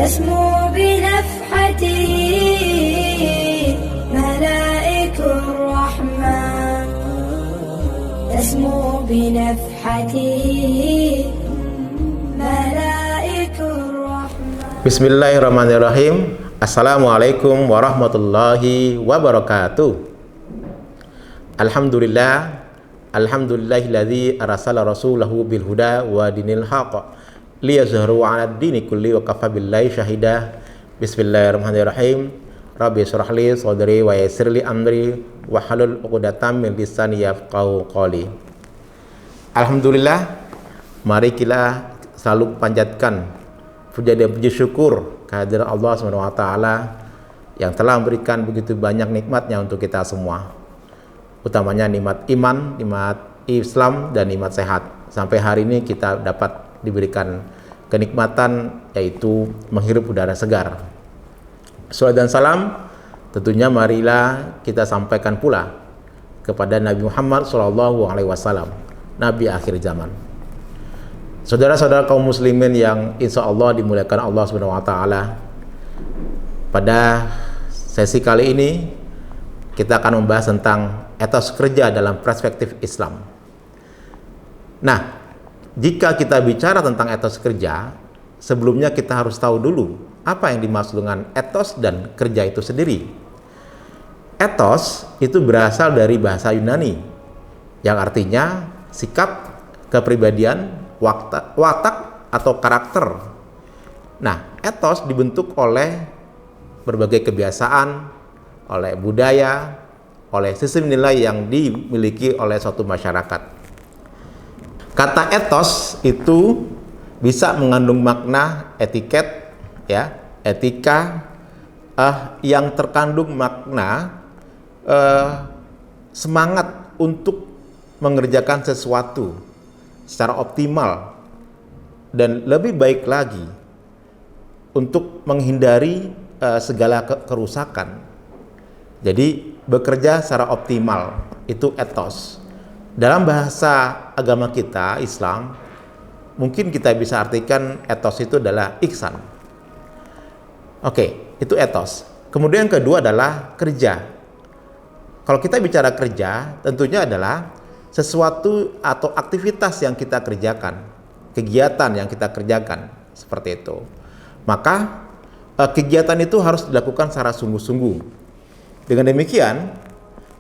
تسمو بنفحته ملائك الرحمن تسمو بنفحته ملائك الرحمن. Bismillahirrahmanirrahim. Assalamualaikum warahmatullahi wabarakatuh. Alhamdulillahilladzi arsala rasulahu bil huda wa dinil haqq liyazhirahu 'alad dini kulli wa kafa billahi syahida. Bismillahirrahmanirrahim. Rabbi shrah li sadri wa yassir li amri wa halul 'uqdatam min lisani yafqahu qawli. Alhamdulillah, mari kita selalu panjatkan puja dan puji syukur kehadiran Allah Subhanahu wa taala yang telah memberikan begitu banyak nikmatnya untuk kita semua. Utamanya nikmat iman, nikmat Islam, dan nikmat sehat. Sampai hari ini kita dapat diberikan kenikmatan yaitu menghirup udara segar. Salawat dan salam tentunya marilah kita sampaikan pula kepada Nabi Muhammad SAW, Nabi akhir zaman. Saudara-saudara kaum muslimin yang insya Allah dimuliakan Allah Subhanahu wa taala, pada sesi kali ini kita akan membahas tentang etos kerja dalam perspektif Islam. Nah, jika kita bicara tentang etos kerja, sebelumnya kita harus tahu dulu apa yang dimaksud dengan etos dan kerja itu sendiri. Etos itu berasal dari bahasa Yunani yang artinya sikap, kepribadian, watak atau karakter. Nah, etos dibentuk oleh berbagai kebiasaan, oleh budaya, oleh sistem nilai yang dimiliki oleh suatu masyarakat. Kata etos itu bisa mengandung makna etiket, ya, etika, yang terkandung makna semangat untuk mengerjakan sesuatu secara optimal dan lebih baik lagi untuk menghindari segala kerusakan. Jadi bekerja secara optimal itu etos. Dalam bahasa agama kita Islam, mungkin kita bisa artikan etos itu adalah ihsan. Oke, itu etos. Kemudian yang kedua adalah kerja. Kalau kita bicara kerja, tentunya adalah sesuatu atau aktivitas yang kita kerjakan, kegiatan yang kita kerjakan, seperti itu. Maka kegiatan itu harus dilakukan secara sungguh-sungguh. Dengan demikian,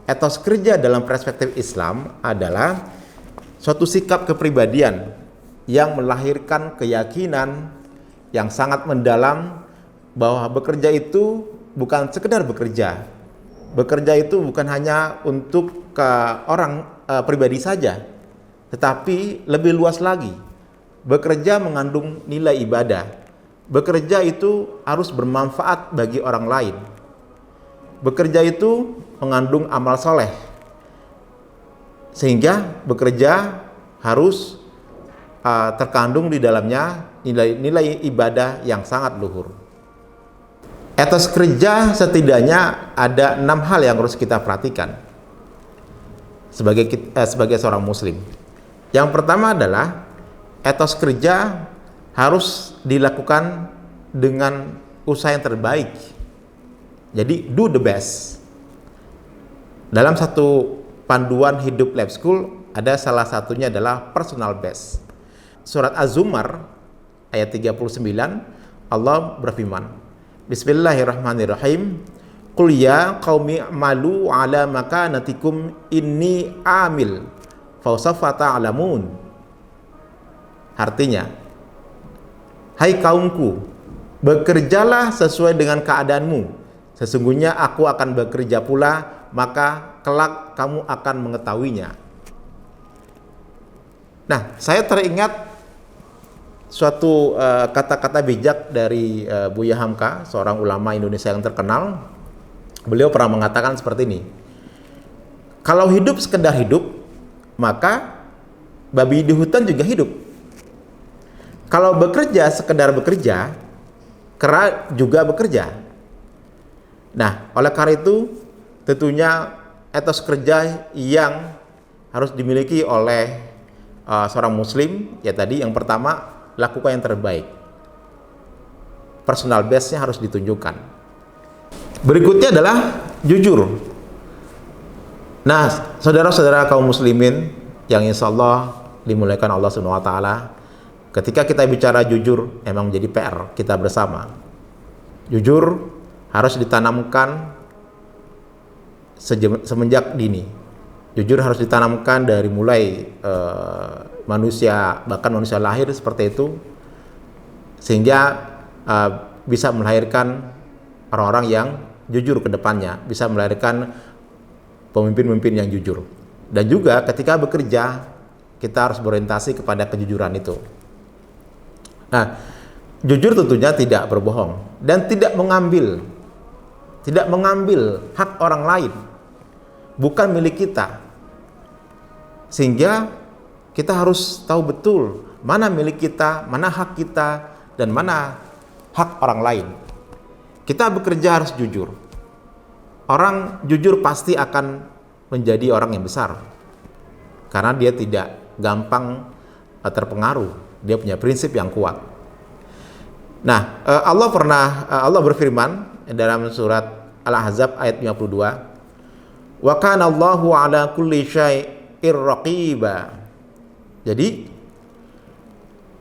etos kerja dalam perspektif Islam adalah suatu sikap kepribadian yang melahirkan keyakinan yang sangat mendalam bahwa bekerja itu bukan sekedar bekerja. Bekerja itu bukan hanya untuk orang pribadi saja, tetapi lebih luas lagi. Bekerja mengandung nilai ibadah. Bekerja itu harus bermanfaat bagi orang lain. Bekerja itu mengandung amal soleh, sehingga bekerja harus terkandung di dalamnya nilai-nilai ibadah yang sangat luhur. Etos kerja setidaknya ada 6 hal yang harus kita perhatikan sebagai seorang muslim. Yang pertama adalah etos kerja harus dilakukan dengan usaha yang terbaik. Jadi do the best. Dalam satu panduan hidup Lab School ada salah satunya adalah personal best. Surat Az-Zumar ayat 39 Allah berfirman, Bismillahirrahmanirrahim. Qul ya qaumi a'malu ala makanatikum inni amil fasawfa ta'lamun. Artinya, hai kaumku, bekerjalah sesuai dengan keadaanmu. Sesungguhnya aku akan bekerja pula, maka kelak kamu akan mengetahuinya. Nah, saya teringat suatu kata-kata bijak dari Buya Hamka, seorang ulama Indonesia yang terkenal. Beliau pernah mengatakan seperti ini. Kalau hidup sekedar hidup, maka babi di hutan juga hidup. Kalau bekerja sekedar bekerja, kera juga bekerja. Nah, oleh karena itu tentunya etos kerja yang harus dimiliki oleh seorang muslim, ya tadi yang pertama, lakukan yang terbaik. personal base-nya harus ditunjukkan. Berikutnya adalah jujur. Nah, saudara-saudara kaum muslimin yang insya Allah dimuliakan Allah Subhanahu wa taala, ketika kita bicara jujur emang menjadi PR kita bersama. Jujur harus ditanamkan semenjak dini. Jujur harus ditanamkan dari mulai manusia, bahkan manusia lahir seperti itu, sehingga bisa melahirkan orang-orang yang jujur ke depannya, bisa melahirkan pemimpin-pemimpin yang jujur. Dan juga ketika bekerja, kita harus berorientasi kepada kejujuran itu. Nah, jujur tentunya tidak berbohong dan tidak mengambil hak orang lain, bukan milik kita. Sehingga kita harus tahu betul mana milik kita, mana hak kita, dan mana hak orang lain. Kita bekerja harus jujur. Orang jujur pasti akan menjadi orang yang besar, karena dia tidak gampang terpengaruh. Dia punya prinsip yang kuat. Nah, Allah berfirman dalam surat Al-Ahzab ayat 52, wa kana Allahu ala kulli syai'ir raqiba. Jadi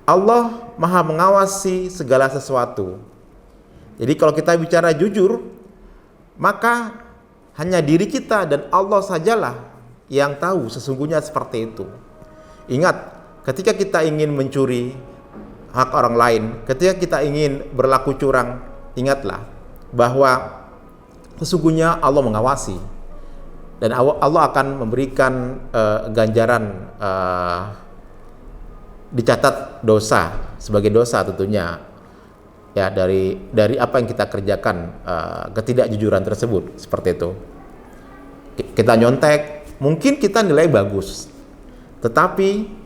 Allah Maha mengawasi segala sesuatu. Jadi kalau kita bicara jujur, maka hanya diri kita dan Allah sajalah yang tahu sesungguhnya seperti itu. Ingat, ketika kita ingin mencuri hak orang lain, ketika kita ingin berlaku curang, ingatlah bahwa sesungguhnya Allah mengawasi dan Allah akan memberikan ganjaran, dicatat dosa sebagai dosa tentunya, ya, dari apa yang kita kerjakan, ketidakjujuran tersebut seperti itu. Kita nyontek, mungkin kita nilai bagus, tetapi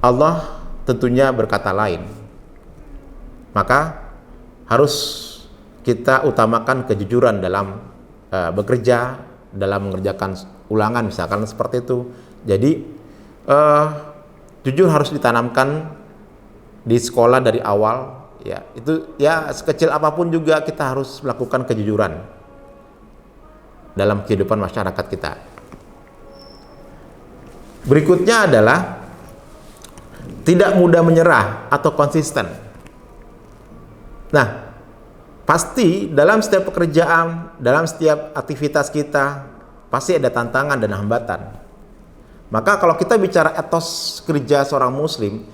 Allah tentunya berkata lain. Maka harus kita utamakan kejujuran dalam bekerja, dalam mengerjakan ulangan misalkan seperti itu. Jadi jujur harus ditanamkan di sekolah dari awal, ya. Itu ya, sekecil apapun juga kita harus melakukan kejujuran dalam kehidupan masyarakat kita. Berikutnya adalah tidak mudah menyerah atau konsisten. Nah, pasti dalam setiap pekerjaan, dalam setiap aktivitas kita pasti ada tantangan dan hambatan. Maka kalau kita bicara etos kerja seorang muslim,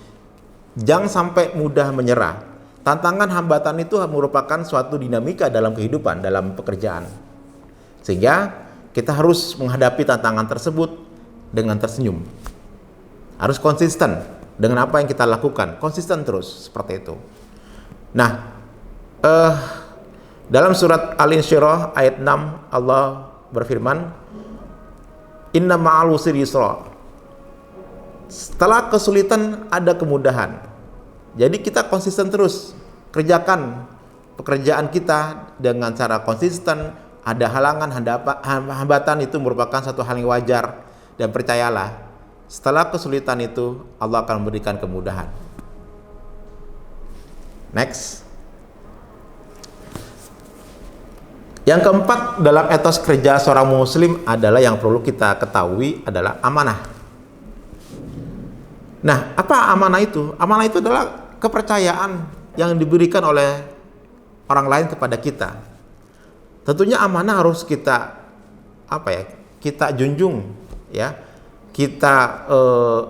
jangan sampai mudah menyerah. Tantangan, hambatan itu merupakan suatu dinamika dalam kehidupan, dalam pekerjaan. Sehingga kita harus menghadapi tantangan tersebut dengan tersenyum. Harus konsisten dengan apa yang kita lakukan, konsisten terus seperti itu. Nah, dalam surat Al-Insyirah ayat 6 Allah berfirman, inna ma'al usri yusra. Setelah kesulitan ada kemudahan. Jadi kita konsisten terus kerjakan pekerjaan kita dengan cara konsisten. Ada halangan, hambatan, itu merupakan satu hal yang wajar, dan percayalah, setelah kesulitan itu Allah akan memberikan kemudahan. Next. Yang keempat dalam etos kerja seorang muslim adalah yang perlu kita ketahui adalah amanah. Nah, apa amanah itu? Amanah itu adalah kepercayaan yang diberikan oleh orang lain kepada kita. Tentunya amanah harus kita kita junjung, ya. Kita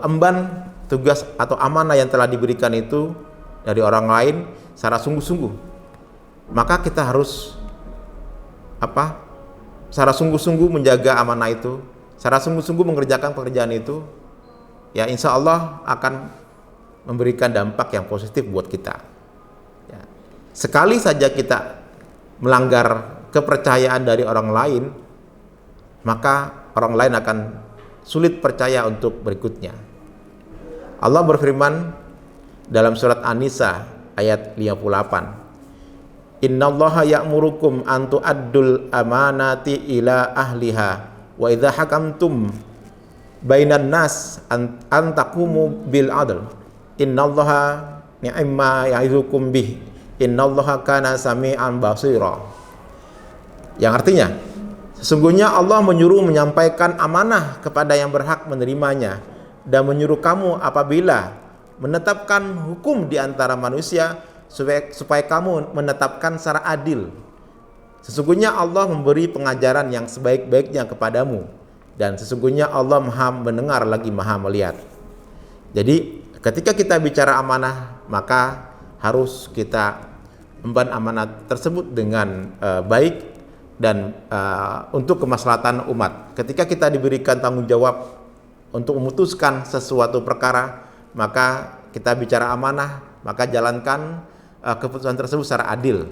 emban tugas atau amanah yang telah diberikan itu dari orang lain secara sungguh-sungguh. Maka kita harus secara sungguh-sungguh menjaga amanah itu, secara sungguh-sungguh mengerjakan pekerjaan itu, ya, insya Allah akan memberikan dampak yang positif buat kita, ya. Sekali saja kita melanggar kepercayaan dari orang lain, maka orang lain akan sulit percaya untuk berikutnya. Allah berfirman dalam surat An-Nisa ayat 58, innallaha ya'murukum an tu'addul amanati ila ahliha wa idza hakamtum bainan nas an taqumu bil adl innallaha ni'ma ya'izukum bih innallaha kana sami'an basira. Yang artinya, sesungguhnya Allah menyuruh menyampaikan amanah kepada yang berhak menerimanya dan menyuruh kamu apabila menetapkan hukum di antara manusia supaya kamu menetapkan secara adil. Sesungguhnya Allah memberi pengajaran yang sebaik-baiknya kepadamu dan sesungguhnya Allah Maha mendengar lagi Maha melihat. Jadi ketika kita bicara amanah, maka harus kita emban amanat tersebut dengan baik dan untuk kemaslahatan umat. Ketika kita diberikan tanggung jawab untuk memutuskan sesuatu perkara, maka kita bicara amanah, maka jalankan keputusan tersebut secara adil.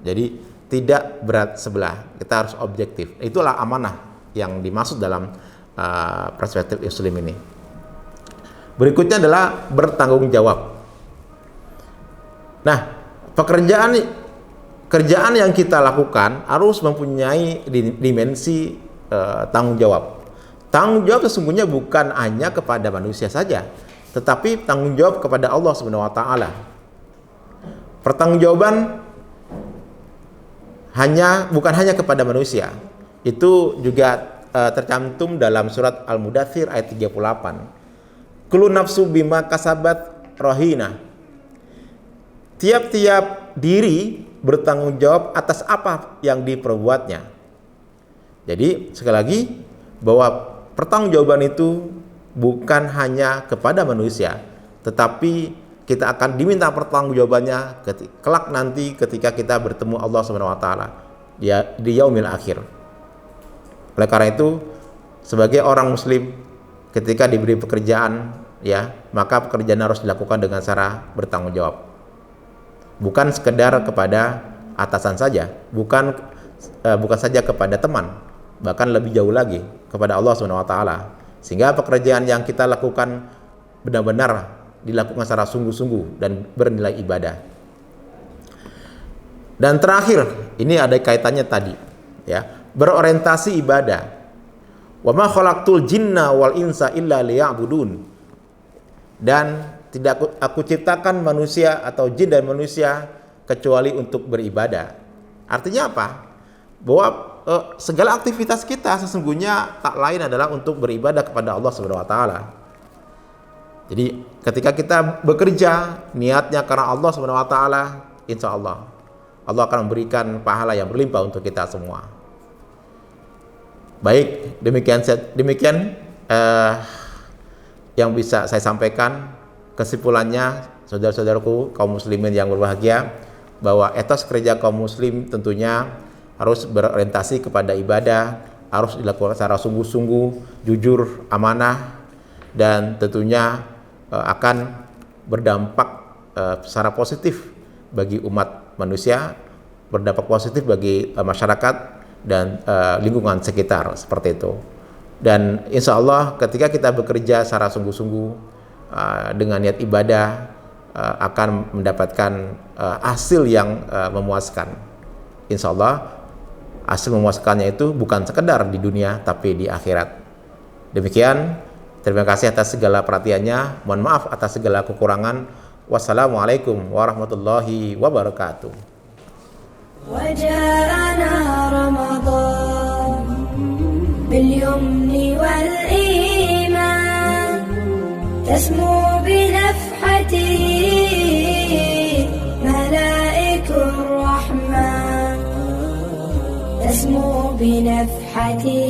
Jadi tidak berat sebelah, kita harus objektif. Itulah amanah yang dimaksud dalam perspektif Muslim ini. Berikutnya adalah bertanggung jawab. Nah, kerjaan yang kita lakukan harus mempunyai dimensi tanggung jawab. Tanggung jawab sesungguhnya bukan hanya kepada manusia saja, tetapi tanggung jawab kepada Allah Subhanahu wa taala. Pertanggungjawaban bukan hanya kepada manusia. Itu juga tercantum dalam surat Al-Mudaththir ayat 38. Kullu nafsu bima kasabat rahina. Tiap-tiap diri bertanggung jawab atas apa yang diperbuatnya. Jadi sekali lagi bahwa pertanggungjawaban itu bukan hanya kepada manusia, tetapi kita akan diminta pertanggungjawabannya kelak nanti ketika kita bertemu Allah Subhanahu wa taala di yaumil akhir. Oleh karena itu, sebagai orang muslim ketika diberi pekerjaan, maka pekerjaan harus dilakukan dengan cara bertanggung jawab. Bukan sekedar kepada atasan saja, bukan saja kepada teman, bahkan lebih jauh lagi kepada Allah Subhanahu wa taala. Sehingga pekerjaan yang kita lakukan benar-benar dilakukan secara sungguh-sungguh dan bernilai ibadah. Dan terakhir, ini ada kaitannya tadi, berorientasi ibadah. Wa ma khalaqtul jinna wal insa illa liya'budun. Dan tidak aku ciptakan manusia atau jin dan manusia kecuali untuk beribadah. Artinya apa? Bahwa segala aktivitas kita sesungguhnya tak lain adalah untuk beribadah kepada Allah Subhanahu wa taala. Jadi ketika kita bekerja niatnya karena Allah Subhanahu wa taala, insya Allah akan memberikan pahala yang berlimpah untuk kita semua. Baik, demikian yang bisa saya sampaikan. Kesimpulannya, saudara-saudaraku kaum muslimin yang berbahagia, bahwa etos kerja kaum muslim tentunya harus berorientasi kepada ibadah, harus dilakukan secara sungguh-sungguh, jujur, amanah, dan tentunya akan berdampak secara positif bagi umat manusia, berdampak positif bagi masyarakat dan lingkungan sekitar, seperti itu. Dan insya Allah ketika kita bekerja secara sungguh-sungguh dengan niat ibadah akan mendapatkan hasil yang memuaskan. Insya Allah hasil memuaskannya itu bukan sekedar di dunia tapi di akhirat. Demikian, terima kasih atas segala perhatiannya. Mohon maaf atas segala kekurangan. Wassalamualaikum warahmatullahi wabarakatuh. وجاءنا رمضان باليمن والإيمان تسمو بنفحته ملائك الرحمن تسمو بنفحته